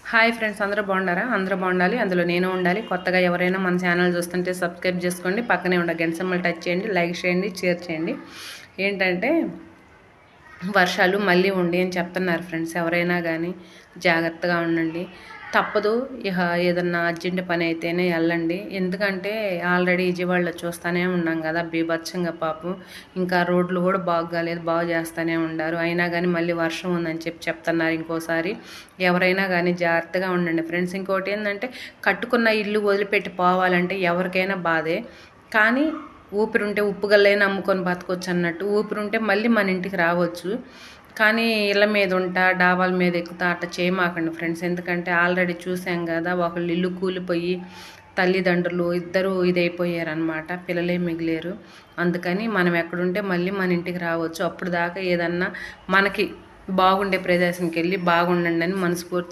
Hi friends, అందరూ బాగున్నారా? అందరూ బాగుండాలి, అందులో నేను ఉండాలి. కొత్తగా ఎవరైనా మన ఛానల్ చూస్తుంటే సబ్స్క్రైబ్ చేసుకోండి, పక్కనే ఉన్న గంట సింబల్ టచ్ చేయండి, లైక్ చేయండి, షేర్ చేయండి. ఏంటంటే వర్షాలు మళ్ళీ ఉండి అని చెప్తున్నారు ఫ్రెండ్స్. ఎవరైనా కానీ జాగ్రత్తగా ఉండండి. తప్పదు, ఇక ఏదన్నా అర్జెంట్ పని అయితేనే వెళ్ళండి. ఎందుకంటే ఆల్రెడీ విజయవాడలో చూస్తూనే ఉన్నాం కదా, బీభత్సంగా పాపం. ఇంకా రోడ్లు కూడా బాగాలేదు, బాగు చేస్తూనే ఉండారు. అయినా కానీ మళ్ళీ వర్షం ఉందని చెప్తున్నారు ఇంకోసారి. ఎవరైనా కానీ జాగ్రత్తగా ఉండండి ఫ్రెండ్స్. ఇంకోటి ఏంటంటే కట్టుకున్న ఇల్లు వదిలిపెట్టి పోవాలంటే ఎవరికైనా బాధే. కానీ ఊపిరుంటే ఉప్పుగల్లైనా అమ్ముకొని బతకొచ్చు అన్నట్టు, ఊపిరుంటే మళ్ళీ మన ఇంటికి రావచ్చు. కానీ ఇళ్ళ మీద ఉంటా, డాబాల మీద ఎక్కుతా అట్లా చేయమాకండి ఫ్రెండ్స్. ఎందుకంటే ఆల్రెడీ చూసాం కదా, ఒకళ్ళు ఇల్లు కూలిపోయి తల్లిదండ్రులు ఇద్దరూ ఇదైపోయారనమాట, పిల్లలే మిగిలేరు. అందుకని మనం ఎక్కడుంటే మళ్ళీ మన ఇంటికి రావచ్చు. అప్పుడు దాకా ఏదన్నా మనకి బాగుండే ప్రదేశానికి వెళ్ళి బాగుండండి అని మనస్ఫూర్తి